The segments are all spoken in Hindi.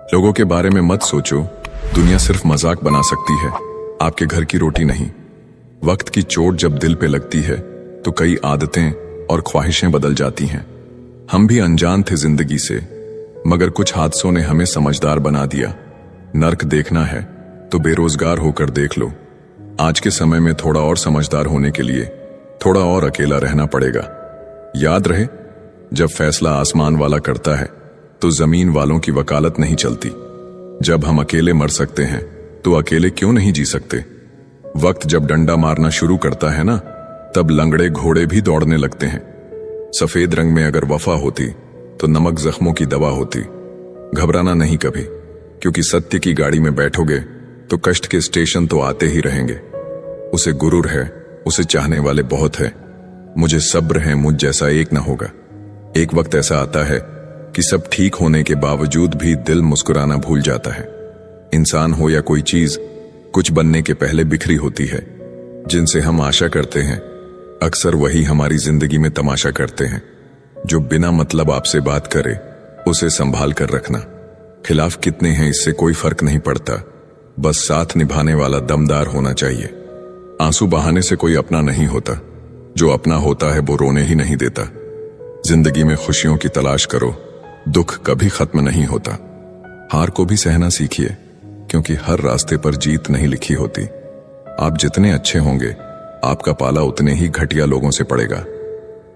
लोगों के बारे में मत सोचो, दुनिया सिर्फ मजाक बना सकती है, आपके घर की रोटी नहीं। वक्त की चोट जब दिल पे लगती है तो कई आदतें और ख्वाहिशें बदल जाती हैं। हम भी अनजान थे जिंदगी से, मगर कुछ हादसों ने हमें समझदार बना दिया। नर्क देखना है तो बेरोजगार होकर देख लो। आज के समय में थोड़ा और समझदार होने के लिए थोड़ा और अकेला रहना पड़ेगा। याद रहे, जब फैसला आसमान वाला करता है तो जमीन वालों की वकालत नहीं चलती। जब हम अकेले मर सकते हैं तो अकेले क्यों नहीं जी सकते। वक्त जब डंडा मारना शुरू करता है ना, तब लंगड़े घोड़े भी दौड़ने लगते हैं। सफेद रंग में अगर वफा होती तो नमक जख्मों की दवा होती। घबराना नहीं कभी, क्योंकि सत्य की गाड़ी में बैठोगे तो कष्ट के स्टेशन तो आते ही रहेंगे। उसे गुरूर है, उसे चाहने वाले बहुत है। मुझे सब्र है, मुझ जैसा एक ना होगा। एक वक्त ऐसा आता है कि सब ठीक होने के बावजूद भी दिल मुस्कुराना भूल जाता है। इंसान हो या कोई चीज, कुछ बनने के पहले बिखरी होती है। जिनसे हम आशा करते हैं अक्सर वही हमारी जिंदगी में तमाशा करते हैं। जो बिना मतलब आपसे बात करे उसे संभाल कर रखना। खिलाफ कितने हैं इससे कोई फर्क नहीं पड़ता, बस साथ निभाने वाला दमदार होना चाहिए। आंसू बहाने से कोई अपना नहीं होता, जो अपना होता है वो रोने ही नहीं देता। जिंदगी में खुशियों की तलाश करो, दुख कभी खत्म नहीं होता। हार को भी सहना सीखिए, क्योंकि हर रास्ते पर जीत नहीं लिखी होती। आप जितने अच्छे होंगे आपका पाला उतने ही घटिया लोगों से पड़ेगा।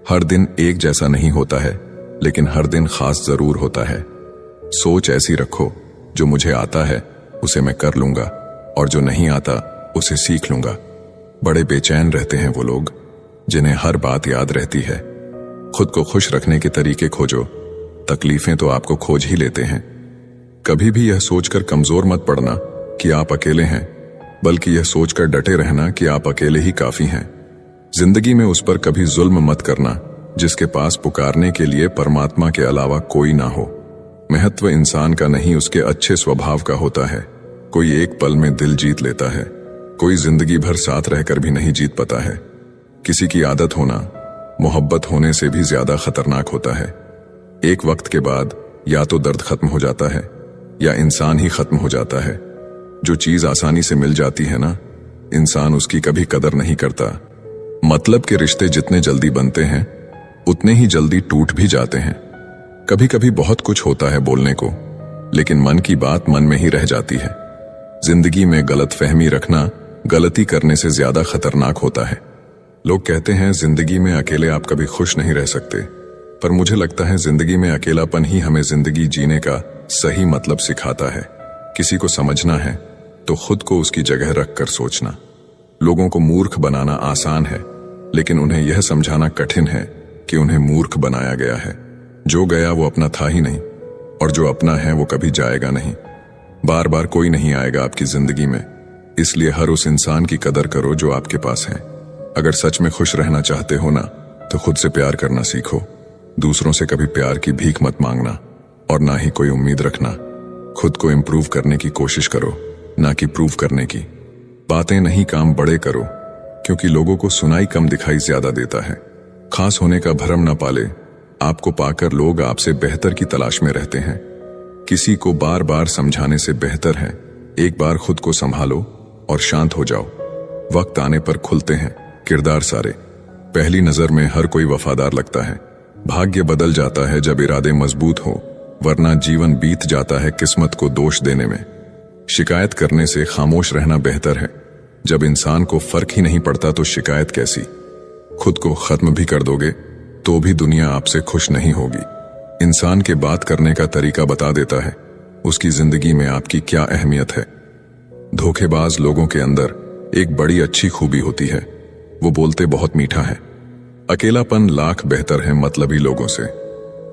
हर दिन एक जैसा नहीं होता है, लेकिन हर दिन खास जरूर होता है। सोच ऐसी रखो, जो मुझे आता है उसे मैं कर लूंगा, और जो नहीं आता उसे सीख लूंगा। बड़े बेचैन रहते हैं वो लोग जिन्हें हर बात याद रहती है। खुद को खुश रखने के तरीके खोजो, तकलीफें तो आपको खोज ही लेते हैं। कभी भी यह सोचकर कमजोर मत पड़ना कि आप अकेले हैं, बल्कि यह सोचकर डटे रहना कि आप अकेले ही काफी हैं। जिंदगी में उस पर कभी जुल्म मत करना जिसके पास पुकारने के लिए परमात्मा के अलावा कोई ना हो। महत्व इंसान का नहीं, उसके अच्छे स्वभाव का होता है। कोई एक पल में दिल जीत लेता है, कोई जिंदगी भर साथ रहकर भी नहीं जीत पाता है। किसी की आदत होना मोहब्बत होने से भी ज्यादा खतरनाक होता है। एक वक्त के बाद या तो दर्द खत्म हो जाता है या इंसान ही खत्म हो जाता है। जो चीज आसानी से मिल जाती है ना, इंसान उसकी कभी कदर नहीं करता। मतलब के रिश्ते जितने जल्दी बनते हैं उतने ही जल्दी टूट भी जाते हैं। कभी कभी बहुत कुछ होता है बोलने को, लेकिन मन की बात मन में ही रह जाती है। जिंदगी में गलतफहमी रखना गलती करने से ज्यादा खतरनाक होता है। लोग कहते हैं जिंदगी में अकेले आप कभी खुश नहीं रह सकते, पर मुझे लगता है जिंदगी में अकेलापन ही हमें जिंदगी जीने का सही मतलब सिखाता है। किसी को समझना है तो खुद को उसकी जगह रखकर सोचना। लोगों को मूर्ख बनाना आसान है, लेकिन उन्हें यह समझाना कठिन है कि उन्हें मूर्ख बनाया गया है। जो गया वो अपना था ही नहीं, और जो अपना है वो कभी जाएगा नहीं। बार बार कोई नहीं आएगा आपकी जिंदगी में, इसलिए हर उस इंसान की कदर करो जो आपके पास है। अगर सच में खुश रहना चाहते हो ना, तो खुद से प्यार करना सीखो। दूसरों से कभी प्यार की भीख मत मांगना, और ना ही कोई उम्मीद रखना। खुद को इम्प्रूव करने की कोशिश करो, ना कि प्रूव करने की। बातें नहीं, काम बड़े करो, क्योंकि लोगों को सुनाई कम दिखाई ज्यादा देता है। खास होने का भरम ना पाले, आपको पाकर लोग आपसे बेहतर की तलाश में रहते हैं। किसी को बार बार समझाने से बेहतर है एक बार खुद को संभालो और शांत हो जाओ। वक्त आने पर खुलते हैं किरदार सारे। पहली नजर में हर कोई वफादार लगता है। भाग्य बदल जाता है जब इरादे मजबूत हो, वरना जीवन बीत जाता है किस्मत को दोष देने में। शिकायत करने से खामोश रहना बेहतर है। जब इंसान को फर्क ही नहीं पड़ता तो शिकायत कैसी। खुद को खत्म भी कर दोगे तो भी दुनिया आपसे खुश नहीं होगी। इंसान के बात करने का तरीका बता देता है उसकी जिंदगी में आपकी क्या अहमियत है। धोखेबाज लोगों के अंदर एक बड़ी अच्छी खूबी होती है, वो बोलते बहुत मीठा है। अकेलापन लाख बेहतर है मतलबी लोगों से।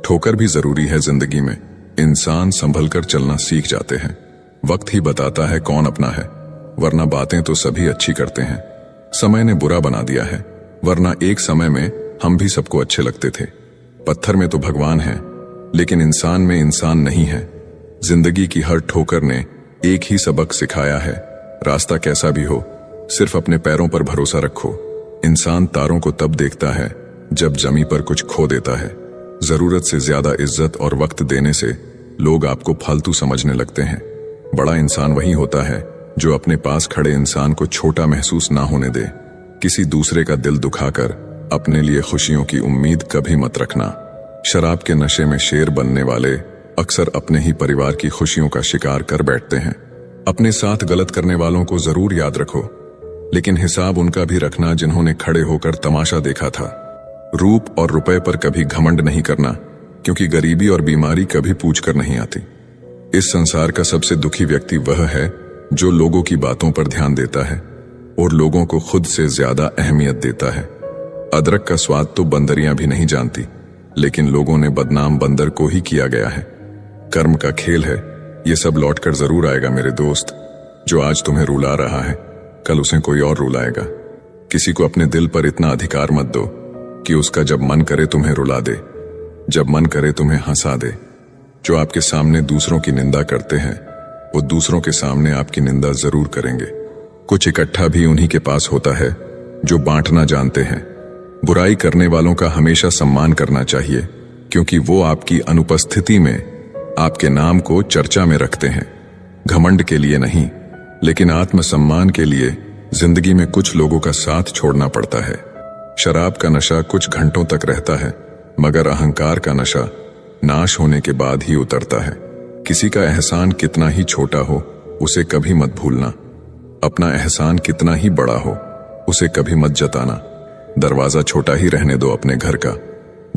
ठोकर भी जरूरी है जिंदगी में, इंसान संभल कर चलना सीख जाते हैं। वक्त ही बताता है कौन अपना है, वरना बातें तो सभी अच्छी करते हैं। समय ने बुरा बना दिया है, वरना एक समय में हम भी सबको अच्छे लगते थे। पत्थर में तो भगवान है, लेकिन इंसान में इंसान नहीं है। जिंदगी की हर ठोकर ने एक ही सबक सिखाया है, रास्ता कैसा भी हो सिर्फ अपने पैरों पर भरोसा रखो। इंसान तारों को तब देखता है जब जमी पर कुछ खो देता है। जरूरत से ज्यादा इज्जत और वक्त देने से लोग आपको फालतू समझने लगते हैं। बड़ा इंसान वही होता है जो अपने पास खड़े इंसान को छोटा महसूस ना होने दे। किसी दूसरे का दिल दुखाकर अपने लिए खुशियों की उम्मीद कभी मत रखना। शराब के नशे में शेर बनने वाले अक्सर अपने ही परिवार की खुशियों का शिकार कर बैठते हैं। अपने साथ गलत करने वालों को जरूर याद रखो, लेकिन हिसाब उनका भी रखना जिन्होंने खड़े होकर तमाशा देखा था। रूप और रुपए पर कभी घमंड नहीं करना, क्योंकि गरीबी और बीमारी कभी पूछ कर नहीं आती। इस संसार का सबसे दुखी व्यक्ति वह है जो लोगों की बातों पर ध्यान देता है और लोगों को खुद से ज्यादा अहमियत देता है। अदरक का स्वाद तो बंदरियां भी नहीं जानती, लेकिन लोगों ने बदनाम बंदर को ही किया गया है। कर्म का खेल है, ये सब लौट कर जरूर आएगा मेरे दोस्त। जो आज तुम्हें रुला रहा है, कल उसे कोई और रुलाएगा। किसी को अपने दिल पर इतना अधिकार मत दो कि उसका जब मन करे तुम्हें रुला दे, जब मन करे तुम्हें हंसा दे। जो आपके सामने दूसरों की निंदा करते हैं, वो दूसरों के सामने आपकी निंदा जरूर करेंगे। कुछ इकट्ठा भी उन्हीं के पास होता है जो बांटना जानते हैं। बुराई करने वालों का हमेशा सम्मान करना चाहिए, क्योंकि वो आपकी अनुपस्थिति में आपके नाम को चर्चा में रखते हैं। घमंड के लिए नहीं, लेकिन आत्मसम्मान के लिए जिंदगी में कुछ लोगों का साथ छोड़ना पड़ता है। शराब का नशा कुछ घंटों तक रहता है, मगर अहंकार का नशा नाश होने के बाद ही उतरता है। किसी का एहसान कितना ही छोटा हो, उसे कभी मत भूलना। अपना एहसान कितना ही बड़ा हो, उसे कभी मत जताना। दरवाजा छोटा ही रहने दो अपने घर का।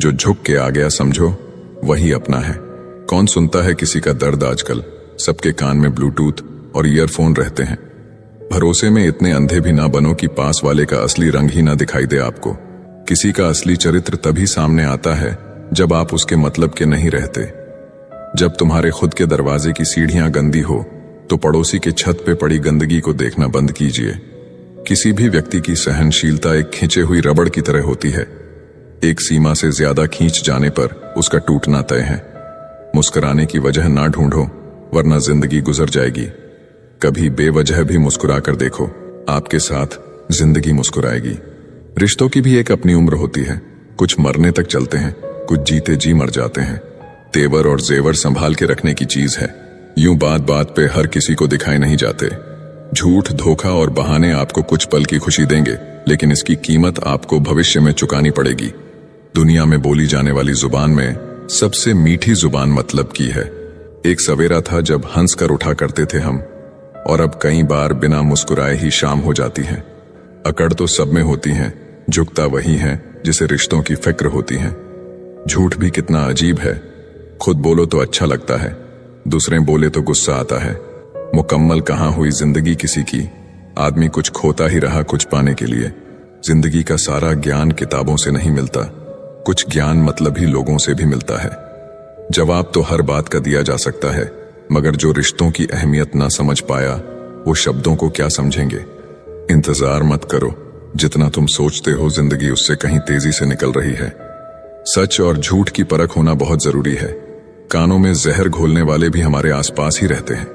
जो झुक के आ गया समझो वही अपना है। कौन सुनता है किसी का दर्द आजकल? सबके कान में ब्लूटूथ और ईयरफोन रहते हैं। भरोसे में इतने अंधे भी ना बनो कि पास वाले का असली रंग ही ना दिखाई दे आपको। किसी का असली चरित्र तभी सामने आता है जब आप उसके मतलब के नहीं रहते। जब तुम्हारे खुद के दरवाजे की सीढ़ियां गंदी हो, तो पड़ोसी के छत पे पड़ी गंदगी को देखना बंद कीजिए। किसी भी व्यक्ति की सहनशीलता एक खींचे हुई रबड़ की तरह होती है। एक सीमा से ज्यादा खींच जाने पर उसका टूटना तय है। मुस्कुराने की वजह ना ढूंढो, वरना जिंदगी गुजर जाएगी। कभी बेवजह भी मुस्कुरा कर देखो, आपके साथ जिंदगी मुस्कुराएगी। रिश्तों की भी एक अपनी उम्र होती है। कुछ मरने तक चलते हैं, कुछ जीते जी मर जाते हैं। तेवर और जेवर संभाल के रखने की चीज है। यूं बात बात पे हर किसी को दिखाए नहीं जाते। झूठ, धोखा और बहाने आपको कुछ पल की खुशी देंगे, लेकिन इसकी कीमत आपको भविष्य में चुकानी पड़ेगी। दुनिया में बोली जाने वाली जुबान में सबसे मीठी जुबान मतलब की है। एक सवेरा था जब हंस कर उठा करते थे हम, और अब कई बार बिना मुस्कुराए ही शाम हो जाती है। अकड़ तो सब में होती है, झुकता वही है जिसे रिश्तों की फिक्र होती है। झूठ भी कितना अजीब है। खुद बोलो तो अच्छा लगता है, दूसरे बोले तो गुस्सा आता है। मुकम्मल कहाँ हुई जिंदगी किसी की, आदमी कुछ खोता ही रहा कुछ पाने के लिए। जिंदगी का सारा ज्ञान किताबों से नहीं मिलता, कुछ ज्ञान मतलब ही लोगों से भी मिलता है। जवाब तो हर बात का दिया जा सकता है, मगर जो रिश्तों की अहमियत ना समझ पाया, वो शब्दों को क्या समझेंगे। इंतजार मत करो, जितना तुम सोचते हो जिंदगी उससे कहीं तेजी से निकल रही है। सच और झूठ की परख होना बहुत जरूरी है। कानों में जहर घोलने वाले भी हमारे आसपास ही रहते हैं।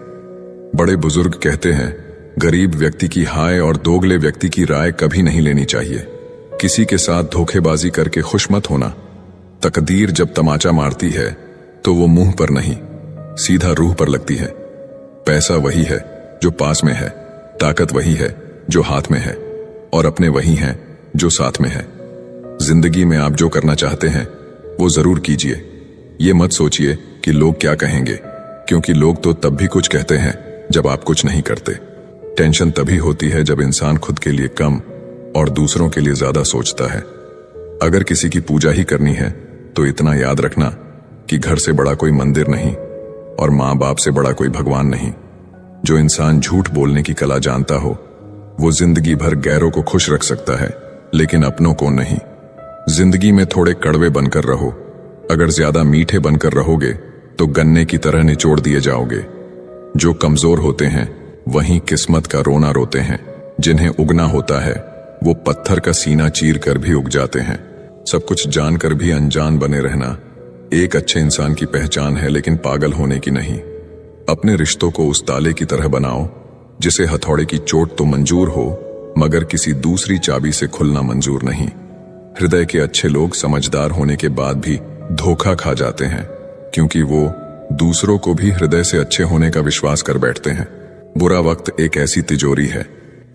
बड़े बुजुर्ग कहते हैं, गरीब व्यक्ति की हाय और दोगले व्यक्ति की राय कभी नहीं लेनी चाहिए। किसी के साथ धोखेबाजी करके खुश मत होना। तकदीर जब तमाचा मारती है तो वो मुंह पर नहीं, सीधा रूह पर लगती है। पैसा वही है जो पास में है, ताकत वही है जो हाथ में है, और अपने वही हैं जो साथ में है। जिंदगी में आप जो करना चाहते हैं वो जरूर कीजिए। ये मत सोचिए कि लोग क्या कहेंगे, क्योंकि लोग तो तब भी कुछ कहते हैं जब आप कुछ नहीं करते। टेंशन तभी होती है जब इंसान खुद के लिए कम और दूसरों के लिए ज्यादा सोचता है। अगर किसी की पूजा ही करनी है तो इतना याद रखना कि घर से बड़ा कोई मंदिर नहीं और माँ बाप से बड़ा कोई भगवान नहीं। जो इंसान झूठ बोलने की कला जानता हो, वो जिंदगी भर गैरों को खुश रख सकता है, लेकिन अपनों को नहीं। जिंदगी में थोड़े कड़वे बनकर रहो। अगर ज्यादा मीठे बनकर रहोगे तो गन्ने की तरह निचोड़ दिए जाओगे। जो कमजोर होते हैं वहीं किस्मत का रोना रोते हैं। जिन्हें उगना होता है वो पत्थर का सीना चीर कर भी उग जाते हैं। सब कुछ जानकर भी अनजान बने रहना एक अच्छे इंसान की पहचान है, लेकिन पागल होने की नहीं। अपने रिश्तों को उस ताले की तरह बनाओ जिसे हथौड़े की चोट तो मंजूर हो, मगर किसी दूसरी चाबी से खुलना मंजूर नहीं। हृदय के अच्छे लोग समझदार होने के बाद भी धोखा खा जाते हैं, क्योंकि वो दूसरों को भी हृदय से अच्छे होने का विश्वास कर बैठते हैं। बुरा वक्त एक ऐसी तिजोरी है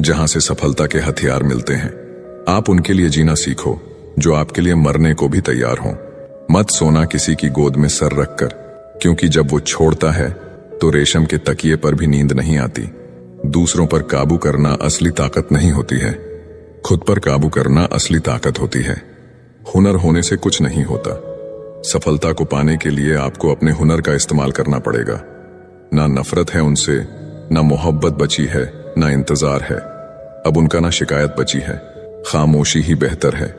जहां से सफलता के हथियार मिलते हैं। आप उनके लिए जीना सीखो जो आपके लिए मरने को भी तैयार हों। मत सोना किसी की गोद में सर रखकर, क्योंकि जब वो छोड़ता है तो रेशम के तकिए पर भी नींद नहीं आती। दूसरों पर काबू करना असली ताकत नहीं होती है, खुद पर काबू करना असली ताकत होती है। हुनर होने से कुछ नहीं होता। सफलता को पाने के लिए आपको अपने हुनर का इस्तेमाल करना पड़ेगा। ना नफरत है उनसे, ना मोहब्बत बची है, ना इंतजार है। अब उनका ना शिकायत बची है। खामोशी ही बेहतर है,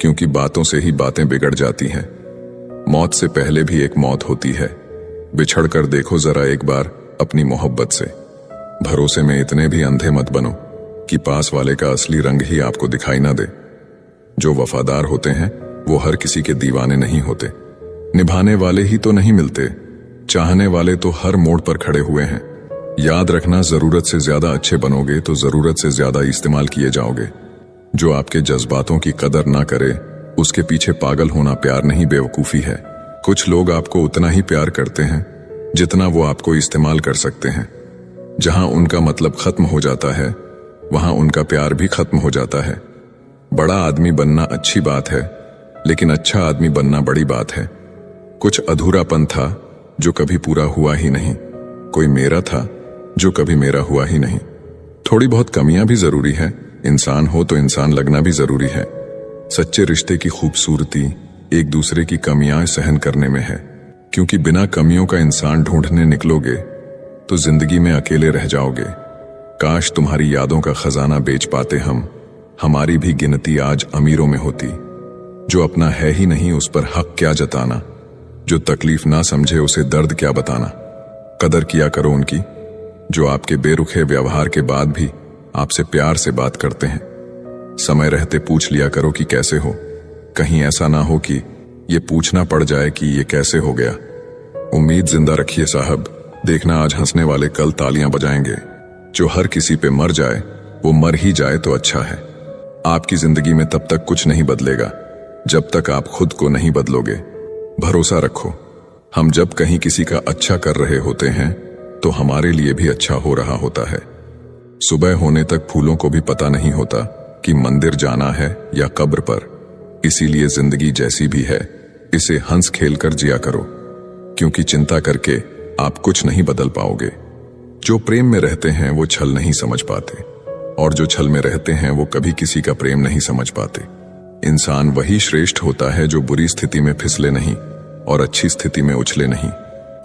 क्योंकि बातों से ही बातें बिगड़ जाती हैं। मौत से पहले भी एक मौत होती है। बिछड़ कर देखो जरा एक बार अपनी मोहब्बत से। भरोसे में इतने भी अंधे मत बनो कि पास वाले का असली रंग ही आपको दिखाई ना दे। जो वफादार होते हैं वो हर किसी के दीवाने नहीं होते। निभाने वाले ही तो नहीं मिलते, चाहने वाले तो हर मोड़ पर खड़े हुए हैं। याद रखना, जरूरत से ज्यादा अच्छे बनोगे तो जरूरत से ज्यादा इस्तेमाल किए जाओगे। जो आपके जज्बातों की कदर ना करे उसके पीछे पागल होना प्यार नहीं, बेवकूफी है। कुछ लोग आपको उतना ही प्यार करते हैं जितना वो आपको इस्तेमाल कर सकते हैं। जहां उनका मतलब खत्म हो जाता है वहां उनका प्यार भी खत्म हो जाता है। बड़ा आदमी बनना अच्छी बात है, लेकिन अच्छा आदमी बनना बड़ी बात है। कुछ अधूरापन था जो कभी पूरा हुआ ही नहीं। कोई मेरा था जो कभी मेरा हुआ ही नहीं। थोड़ी बहुत कमियां भी जरूरी है। इंसान हो तो इंसान लगना भी जरूरी है। सच्चे रिश्ते की खूबसूरती एक दूसरे की कमियां सहन करने में है, क्योंकि बिना कमियों का इंसान ढूंढने निकलोगे तो जिंदगी में अकेले रह जाओगे। काश तुम्हारी यादों का खजाना बेच पाते हम, हमारी भी गिनती आज अमीरों में होती। जो अपना है ही नहीं उस पर हक क्या जताना, जो तकलीफ ना समझे उसे दर्द क्या बताना। कदर किया करो उनकी जो आपके बेरुखे व्यवहार के बाद भी आपसे प्यार से बात करते हैं। समय रहते पूछ लिया करो कि कैसे हो, कहीं ऐसा ना हो कि ये पूछना पड़ जाए कि ये कैसे हो गया। उम्मीद जिंदा रखिए साहब, देखना आज हंसने वाले कल तालियां बजाएंगे। जो हर किसी पे मर जाए वो मर ही जाए तो अच्छा है। आपकी जिंदगी में तब तक कुछ नहीं बदलेगा जब तक आप खुद को नहीं बदलोगे। भरोसा रखो, हम जब कहीं किसी का अच्छा कर रहे होते हैं तो हमारे लिए भी अच्छा हो रहा होता है। सुबह होने तक फूलों को भी पता नहीं होता कि मंदिर जाना है या कब्र पर। इसीलिए जिंदगी जैसी भी है इसे हंस खेल कर जिया करो, क्योंकि चिंता करके आप कुछ नहीं बदल पाओगे। जो प्रेम में रहते हैं वो छल नहीं समझ पाते, और जो छल में रहते हैं वो कभी किसी का प्रेम नहीं समझ पाते। इंसान वही श्रेष्ठ होता है जो बुरी स्थिति में फिसले नहीं और अच्छी स्थिति में उछले नहीं।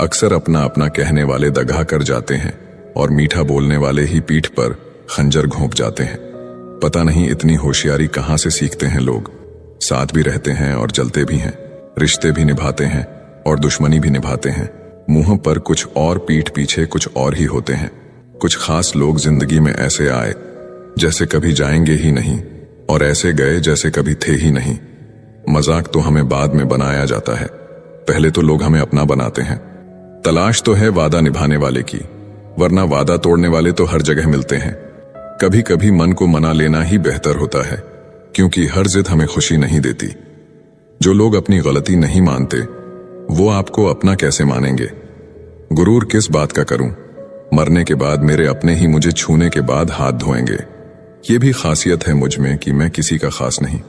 अक्सर अपना अपना कहने वाले दगा कर जाते हैं और मीठा बोलने वाले ही पीठ पर खंजर घोंप जाते हैं। पता नहीं इतनी होशियारी कहां से सीखते हैं लोग। साथ भी रहते हैं और जलते भी हैं, रिश्ते भी निभाते हैं और दुश्मनी भी निभाते हैं। मुंह पर कुछ और पीठ पीछे कुछ और ही होते हैं। कुछ खास लोग जिंदगी में ऐसे आए जैसे कभी जाएंगे ही नहीं, और ऐसे गए जैसे कभी थे ही नहीं। मजाक तो हमें बाद में बनाया जाता है, पहले तो लोग हमें अपना बनाते हैं। तलाश तो है वादा निभाने वाले की, वरना वादा तोड़ने वाले तो हर जगह मिलते हैं। कभी कभी मन को मना लेना ही बेहतर होता है, क्योंकि हर जिद हमें खुशी नहीं देती। जो लोग अपनी गलती नहीं मानते वो आपको अपना कैसे मानेंगे। गुरूर किस बात का करूं, मरने के बाद मेरे अपने ही मुझे छूने के बाद हाथ धोएंगे। ये भी खासियत है मुझ में कि मैं किसी का खास नहीं।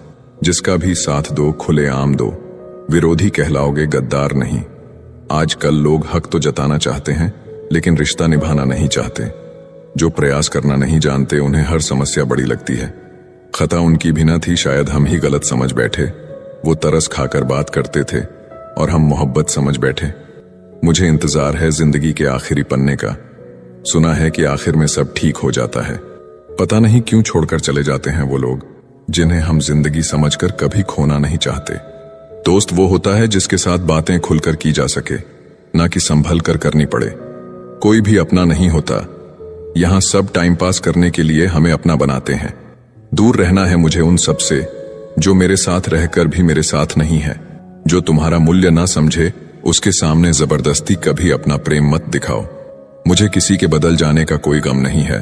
जिसका भी साथ दो खुले आम दो, विरोधी कहलाओगे गद्दार नहीं। आजकल लोग हक तो जताना चाहते हैं लेकिन रिश्ता निभाना नहीं चाहते। जो प्रयास करना नहीं जानते उन्हें हर समस्या बड़ी लगती है। खता उनकी भी न थी, शायद हम ही गलत समझ बैठे। वो तरस खाकर बात करते थे और हम मोहब्बत समझ बैठे। मुझे इंतजार है जिंदगी के आखिरी पन्ने का। सुना है कि आखिर में सब ठीक हो जाता है। पता नहीं क्यों छोड़कर चले जाते हैं वो लोग जिन्हें हम जिंदगी समझकर कभी खोना नहीं चाहते। दोस्त वो होता है जिसके साथ बातें खुलकर की जा सके, ना कि संभल कर करनी पड़े। कोई भी अपना नहीं होता, यहाँ सब टाइम पास करने के लिए हमें अपना बनाते हैं। दूर रहना है मुझे उन सब से जो मेरे साथ रहकर भी मेरे साथ नहीं है। जो तुम्हारा मूल्य ना समझे उसके सामने जबरदस्ती कभी अपना प्रेम मत दिखाओ। मुझे किसी के बदल जाने का कोई गम नहीं है,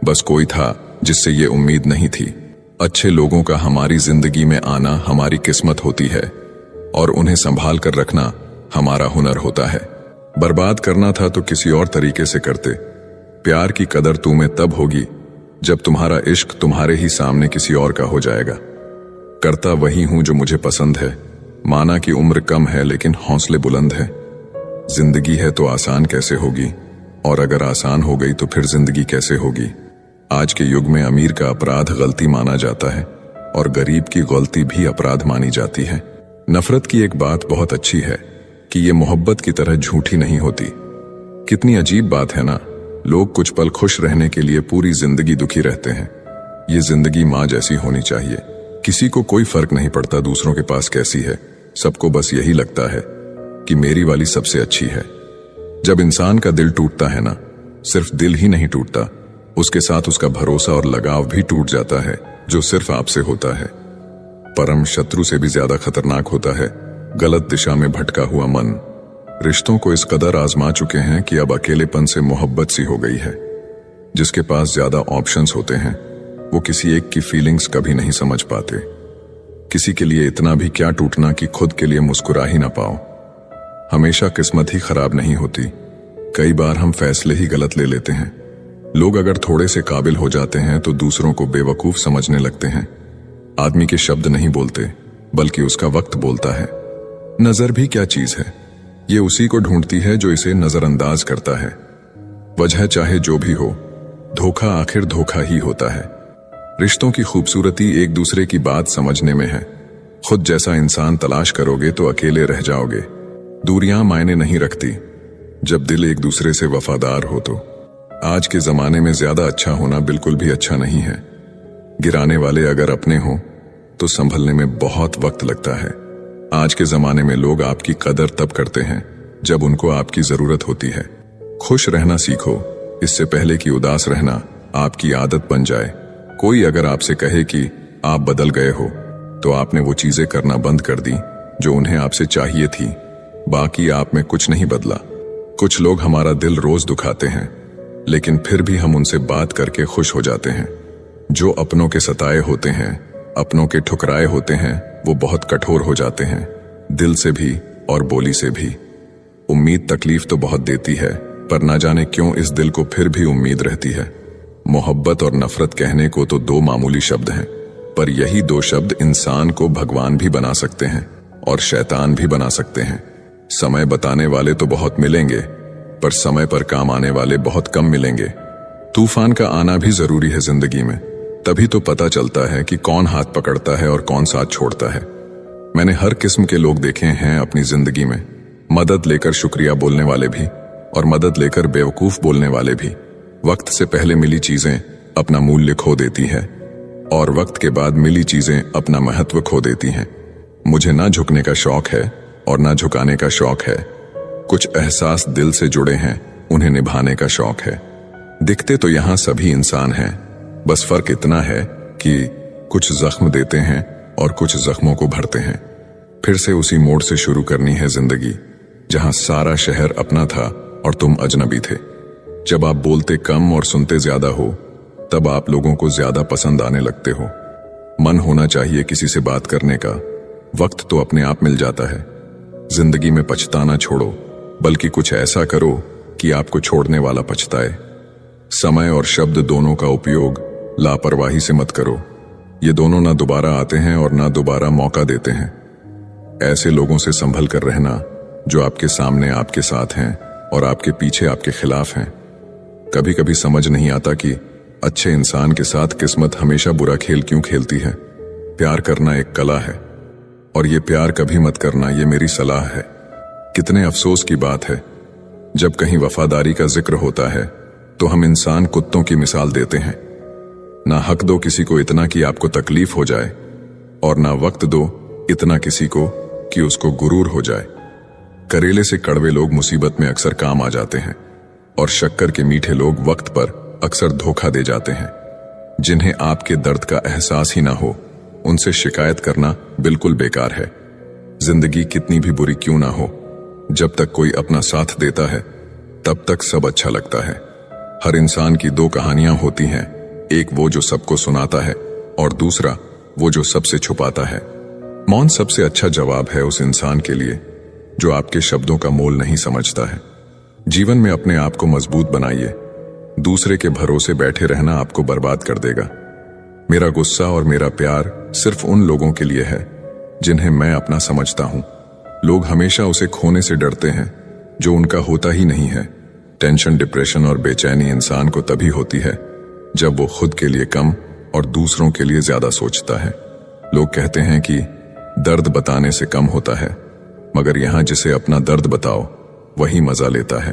बस कोई था जिससे ये उम्मीद नहीं थी। अच्छे लोगों का हमारी जिंदगी में आना हमारी किस्मत होती है और उन्हें संभाल कर रखना हमारा हुनर होता है। बर्बाद करना था तो किसी और तरीके से करते। प्यार की कदर तुम्हें तब होगी जब तुम्हारा इश्क तुम्हारे ही सामने किसी और का हो जाएगा। करता वही हूं जो मुझे पसंद है, माना कि उम्र कम है लेकिन हौसले बुलंद है। जिंदगी है तो आसान कैसे होगी, और अगर आसान हो गई तो फिर जिंदगी कैसे होगी। आज के युग में अमीर का अपराध गलती माना जाता है और गरीब की गलती भी अपराध मानी जाती है। नफरत की एक बात बहुत अच्छी है कि ये मोहब्बत की तरह झूठी नहीं होती। कितनी अजीब बात है ना, लोग कुछ पल खुश रहने के लिए पूरी जिंदगी दुखी रहते हैं। ये जिंदगी माँ जैसी होनी चाहिए, किसी को कोई फर्क नहीं पड़ता दूसरों के पास कैसी है, सबको बस यही लगता है कि मेरी वाली सबसे अच्छी है। जब इंसान का दिल टूटता है ना, सिर्फ दिल ही नहीं टूटता, उसके साथ उसका भरोसा और लगाव भी टूट जाता है जो सिर्फ आपसे होता है। परम शत्रु से भी ज्यादा खतरनाक होता है गलत दिशा में भटका हुआ मन। रिश्तों को इस कदर आजमा चुके हैं कि अब अकेलेपन से मोहब्बत सी हो गई है। जिसके पास ज्यादा ऑप्शंस होते हैं वो किसी एक की फीलिंग्स कभी नहीं समझ पाते। किसी के लिए इतना भी क्या टूटना कि खुद के लिए मुस्कुरा ही ना पाओ। हमेशा किस्मत ही खराब नहीं होती, कई बार हम फैसले ही गलत ले लेते हैं। लोग अगर थोड़े से काबिल हो जाते हैं तो दूसरों को बेवकूफ समझने लगते हैं। आदमी के शब्द नहीं बोलते बल्कि उसका वक्त बोलता है। नजर भी क्या चीज है, ये उसी को ढूंढती है जो इसे नजरअंदाज करता है। वजह चाहे जो भी हो, धोखा आखिर धोखा ही होता है। रिश्तों की खूबसूरती एक दूसरे की बात समझने में है। खुद जैसा इंसान तलाश करोगे तो अकेले रह जाओगे। दूरियां मायने नहीं रखती जब दिल एक दूसरे से वफादार हो तो। आज के जमाने में ज्यादा अच्छा होना बिल्कुल भी अच्छा नहीं है। गिराने वाले अगर अपने हो तो संभलने में बहुत वक्त लगता है। आज के जमाने में लोग आपकी कदर तब करते हैं जब उनको आपकी जरूरत होती है। खुश रहना सीखो, इससे पहले कि उदास रहना आपकी आदत बन जाए। कोई अगर आपसे कहे कि आप बदल गए हो तो आपने वो चीजें करना बंद कर दी जो उन्हें आपसे चाहिए थी, बाकी आप में कुछ नहीं बदला। कुछ लोग हमारा दिल रोज दुखाते हैं लेकिन फिर भी हम उनसे बात करके खुश हो जाते हैं। जो अपनों के सताए होते हैं, अपनों के ठुकराए होते हैं, वो बहुत कठोर हो जाते हैं, दिल से भी और बोली से भी। उम्मीद तकलीफ तो बहुत देती है, पर ना जाने क्यों इस दिल को फिर भी उम्मीद रहती है। मोहब्बत और नफरत कहने को तो दो मामूली शब्द हैं, पर यही दो शब्द इंसान को भगवान भी बना सकते हैं और शैतान भी बना सकते हैं। समय बताने वाले तो बहुत मिलेंगे, पर समय पर काम आने वाले बहुत कम मिलेंगे। तूफान का आना भी जरूरी है जिंदगी में, तभी तो पता चलता है कि कौन हाथ पकड़ता है और कौन साथ छोड़ता है। मैंने हर किस्म के लोग देखे हैं अपनी जिंदगी में, मदद लेकर शुक्रिया बोलने वाले भी और मदद लेकर बेवकूफ बोलने वाले भी। वक्त से पहले मिली चीजें अपना मूल्य खो देती है और वक्त के बाद मिली चीजें अपना महत्व खो देती हैं। मुझे ना झुकने का शौक है और ना झुकाने का शौक है। कुछ एहसास दिल से जुड़े हैं, उन्हें निभाने का शौक है। दिखते तो यहाँ सभी इंसान हैं, बस फर्क इतना है कि कुछ जख्म देते हैं और कुछ जख्मों को भरते हैं। फिर से उसी मोड़ से शुरू करनी है जिंदगी, जहां सारा शहर अपना था और तुम अजनबी थे। जब आप बोलते कम और सुनते ज्यादा हो, तब आप लोगों को ज्यादा पसंद आने लगते हो। मन होना चाहिए किसी से बात करने का, वक्त तो अपने आप मिल जाता है। जिंदगी में पछताना छोड़ो, बल्कि कुछ ऐसा करो कि आपको छोड़ने वाला पछताए। समय और शब्द दोनों का उपयोग लापरवाही से मत करो। ये दोनों ना दोबारा आते हैं और ना दोबारा मौका देते हैं। ऐसे लोगों से संभल कर रहना जो आपके सामने आपके साथ हैं और आपके पीछे आपके खिलाफ हैं। कभी कभी समझ नहीं आता कि अच्छे इंसान के साथ किस्मत हमेशा बुरा खेल क्यों खेलती है। प्यार करना एक कला है और ये प्यार कभी मत करना, ये मेरी सलाह है। कितने अफसोस की बात है, जब कहीं वफादारी का जिक्र होता है तो हम इंसान कुत्तों की मिसाल देते हैं। ना हक दो किसी को इतना कि आपको तकलीफ हो जाए, और ना वक्त दो इतना किसी को कि उसको गुरूर हो जाए। करेले से कड़वे लोग मुसीबत में अक्सर काम आ जाते हैं और शक्कर के मीठे लोग वक्त पर अक्सर धोखा दे जाते हैं। जिन्हें आपके दर्द का एहसास ही ना हो, उनसे शिकायत करना बिल्कुल बेकार है। जिंदगी कितनी भी बुरी क्यों ना हो, जब तक कोई अपना साथ देता है तब तक सब अच्छा लगता है। हर इंसान की दो कहानियां होती हैं, एक वो जो सबको सुनाता है और दूसरा वो जो सबसे छुपाता है। मौन सबसे अच्छा जवाब है उस इंसान के लिए जो आपके शब्दों का मोल नहीं समझता है। जीवन में अपने आप को मजबूत बनाइए। दूसरे के भरोसे बैठे रहना आपको बर्बाद कर देगा। मेरा गुस्सा और मेरा प्यार सिर्फ उन लोगों के लिए है जिन्हें मैं अपना समझता हूं। लोग हमेशा उसे खोने से डरते हैं जो उनका होता ही नहीं है। टेंशन, डिप्रेशन और बेचैनी इंसान को तभी होती है जब वो खुद के लिए कम और दूसरों के लिए ज्यादा सोचता है। लोग कहते हैं कि दर्द बताने से कम होता है, मगर यहां जिसे अपना दर्द बताओ वही मजा लेता है।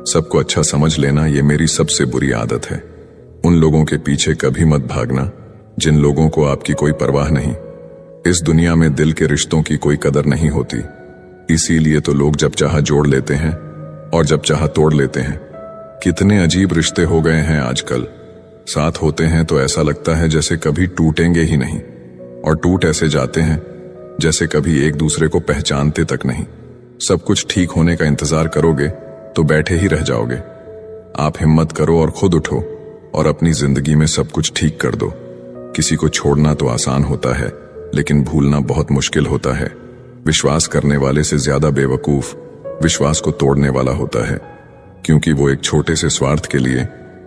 सबको अच्छा समझ लेना ये मेरी सबसे बुरी आदत है। उन लोगों के पीछे कभी मत भागना जिन लोगों को आपकी कोई परवाह नहीं। इस दुनिया में दिल के रिश्तों की कोई कदर नहीं होती, इसीलिए तो लोग जब चाहा जोड़ लेते हैं और जब चाहा तोड़ लेते हैं। कितने अजीब रिश्ते हो गए हैं आजकल। साथ होते हैं तो ऐसा लगता है जैसे कभी टूटेंगे ही नहीं, और टूट ऐसे जाते हैं जैसे कभी एक दूसरे को पहचानते तक नहीं। सब कुछ ठीक होने का इंतजार करोगे तो बैठे ही रह जाओगे। आप हिम्मत करो और खुद उठो और अपनी जिंदगी में सब कुछ ठीक कर दो। किसी को छोड़ना तो आसान होता है, लेकिन भूलना बहुत मुश्किल होता है। विश्वास करने वाले से ज्यादा बेवकूफ विश्वास को तोड़ने वाला होता है, क्योंकि वो एक छोटे से स्वार्थ के लिए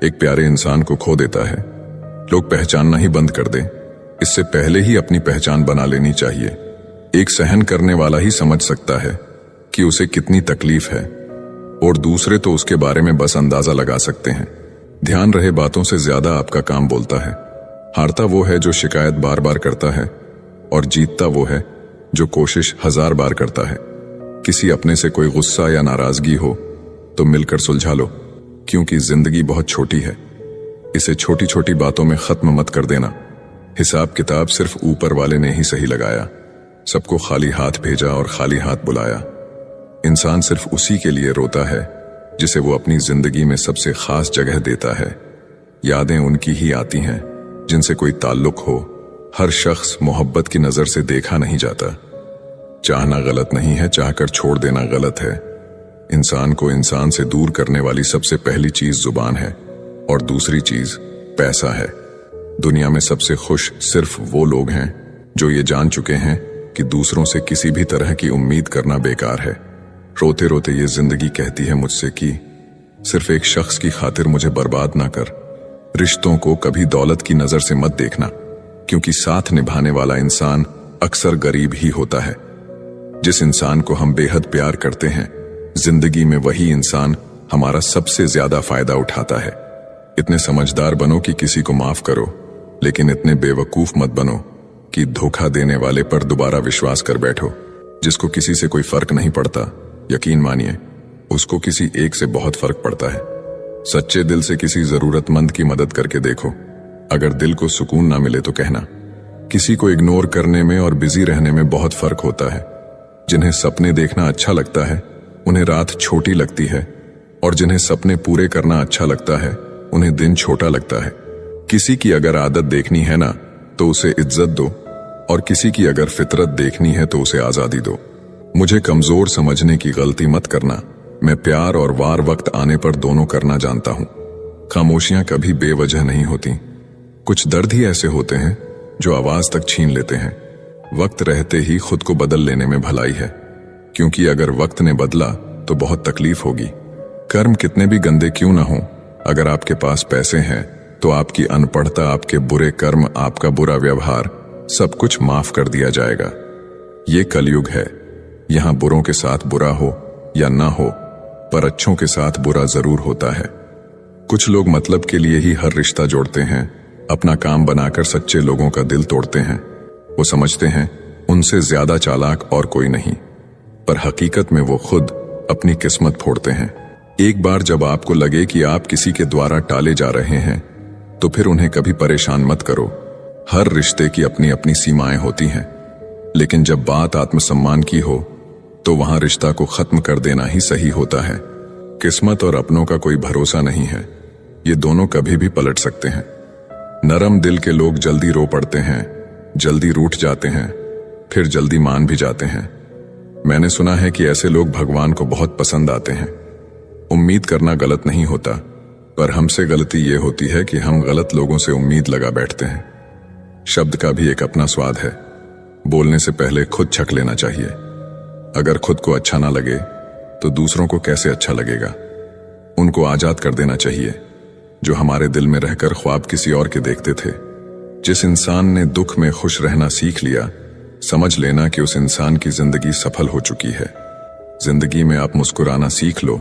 एक प्यारे इंसान को खो देता है। लोग पहचानना ही बंद कर दें, इससे पहले ही अपनी पहचान बना लेनी चाहिए। एक सहन करने वाला ही समझ सकता है कि उसे कितनी तकलीफ है, और दूसरे तो उसके बारे में बस अंदाजा लगा सकते हैं। ध्यान रहे, बातों से ज्यादा आपका काम बोलता है। हारता वो है जो शिकायत बार बार करता है, और जीतता वो है जो कोशिश 1000 बार करता है। किसी अपने से कोई गुस्सा या नाराजगी हो तो मिलकर सुलझा लो, क्योंकि जिंदगी बहुत छोटी है। इसे छोटी छोटी बातों में खत्म मत कर देना। हिसाब किताब सिर्फ ऊपर वाले ने ही सही लगाया। सबको खाली हाथ भेजा और खाली हाथ बुलाया। इंसान सिर्फ उसी के लिए रोता है जिसे वो अपनी जिंदगी में सबसे खास जगह देता है। यादें उनकी ही आती हैं जिनसे कोई ताल्लुक हो। हर शख्स मोहब्बत की नजर से देखा नहीं जाता। चाहना गलत नहीं है, चाहकर छोड़ देना गलत है। इंसान को इंसान से दूर करने वाली सबसे पहली चीज जुबान है, और दूसरी चीज पैसा है। दुनिया में सबसे खुश सिर्फ वो लोग हैं जो ये जान चुके हैं कि दूसरों से किसी भी तरह की उम्मीद करना बेकार है। रोते रोते ये जिंदगी कहती है मुझसे कि सिर्फ एक शख्स की खातिर मुझे बर्बाद ना कर। रिश्तों को कभी दौलत की नजर से मत देखना, क्योंकि साथ निभाने वाला इंसान अक्सर गरीब ही होता है। जिस इंसान को हम बेहद प्यार करते हैं, जिंदगी में वही इंसान हमारा सबसे ज्यादा फायदा उठाता है। इतने समझदार बनो कि किसी को माफ करो, लेकिन इतने बेवकूफ मत बनो कि धोखा देने वाले पर दोबारा विश्वास कर बैठो। जिसको किसी से कोई फर्क नहीं पड़ता, यकीन मानिए उसको किसी एक से बहुत फर्क पड़ता है। सच्चे दिल से किसी जरूरतमंद की मदद करके देखो। अगर दिल को सुकून ना मिले तो कहना। किसी को इग्नोर करने में और बिजी रहने में बहुत फर्क होता है। जिन्हें सपने देखना अच्छा लगता है उन्हें रात छोटी लगती है, और जिन्हें सपने पूरे करना अच्छा लगता है उन्हें दिन छोटा लगता है। किसी की अगर आदत देखनी है ना तो उसे इज्जत दो, और किसी की अगर फितरत देखनी है तो उसे आजादी दो। मुझे कमजोर समझने की गलती मत करना। मैं प्यार और वार वक्त आने पर दोनों करना जानता हूं। खामोशियां कभी बेवजह नहीं होती। कुछ दर्द ही ऐसे होते हैं जो आवाज तक छीन लेते हैं। वक्त रहते ही खुद को बदल लेने में भलाई है, क्योंकि अगर वक्त ने बदला तो बहुत तकलीफ होगी। कर्म कितने भी गंदे क्यों ना हो, अगर आपके पास पैसे हैं तो आपकी अनपढ़ता, आपके बुरे कर्म, आपका बुरा व्यवहार, सब कुछ माफ कर दिया जाएगा। ये कलयुग है। यहां बुरों के साथ बुरा हो या ना हो, पर अच्छों के साथ बुरा जरूर होता है। कुछ लोग मतलब के लिए ही हर रिश्ता जोड़ते हैं, अपना काम बनाकर सच्चे लोगों का दिल तोड़ते हैं। वो समझते हैं उनसे ज्यादा चालाक और कोई नहीं, पर हकीकत में वो खुद अपनी किस्मत फोड़ते हैं। एक बार जब आपको लगे कि आप किसी के द्वारा टाले जा रहे हैं, तो फिर उन्हें कभी परेशान मत करो। हर रिश्ते की अपनी अपनी सीमाएं होती हैं, लेकिन जब बात आत्मसम्मान की हो तो वहां रिश्ता को खत्म कर देना ही सही होता है। किस्मत और अपनों का कोई भरोसा नहीं है, ये दोनों कभी भी पलट सकते हैं। नरम दिल के लोग जल्दी रो पड़ते हैं, जल्दी रूठ जाते हैं, फिर जल्दी मान भी जाते हैं। मैंने सुना है कि ऐसे लोग भगवान को बहुत पसंद आते हैं। उम्मीद करना गलत नहीं होता, पर हमसे गलती ये होती है कि हम गलत लोगों से उम्मीद लगा बैठते हैं। शब्द का भी एक अपना स्वाद है। बोलने से पहले खुद छक लेना चाहिए। अगर खुद को अच्छा ना लगे तो दूसरों को कैसे अच्छा लगेगा। उनको आजाद कर देना चाहिए जो हमारे दिल में रहकर ख्वाब किसी और के देखते थे। जिस इंसान ने दुख में खुश रहना सीख लिया, समझ लेना कि उस इंसान की जिंदगी सफल हो चुकी है। जिंदगी में आप मुस्कुराना सीख लो,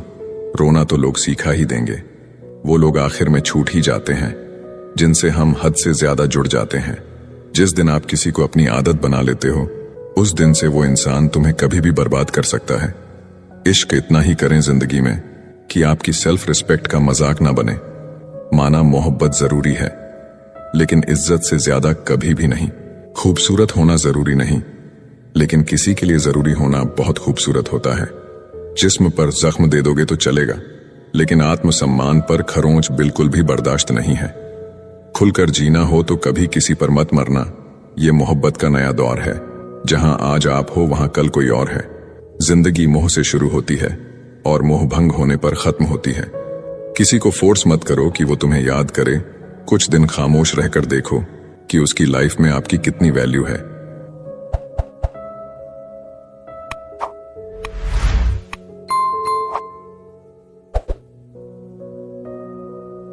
रोना तो लोग सीखा ही देंगे। वो लोग आखिर में छूट ही जाते हैं जिनसे हम हद से ज्यादा जुड़ जाते हैं। जिस दिन आप किसी को अपनी आदत बना लेते हो, उस दिन से वो इंसान तुम्हें कभी भी बर्बाद कर सकता है। इश्क इतना ही करें जिंदगी में कि आपकी सेल्फ रिस्पेक्ट का मजाक ना बने। माना मोहब्बत जरूरी है, लेकिन इज्जत से ज्यादा कभी भी नहीं। खूबसूरत होना जरूरी नहीं, लेकिन किसी के लिए जरूरी होना बहुत खूबसूरत होता है। जिस्म पर जख्म दे दोगे तो चलेगा, लेकिन आत्मसम्मान पर खरोंच बिल्कुल भी बर्दाश्त नहीं है। खुलकर जीना हो तो कभी किसी पर मत मरना। ये मोहब्बत का नया दौर है, जहां आज आप हो वहां कल कोई और है। जिंदगी मोह से शुरू होती है और मोह भंग होने पर खत्म होती है। किसी को फोर्स मत करो कि वो तुम्हें याद करे। कुछ दिन खामोश रहकर देखो कि उसकी लाइफ में आपकी कितनी वैल्यू है।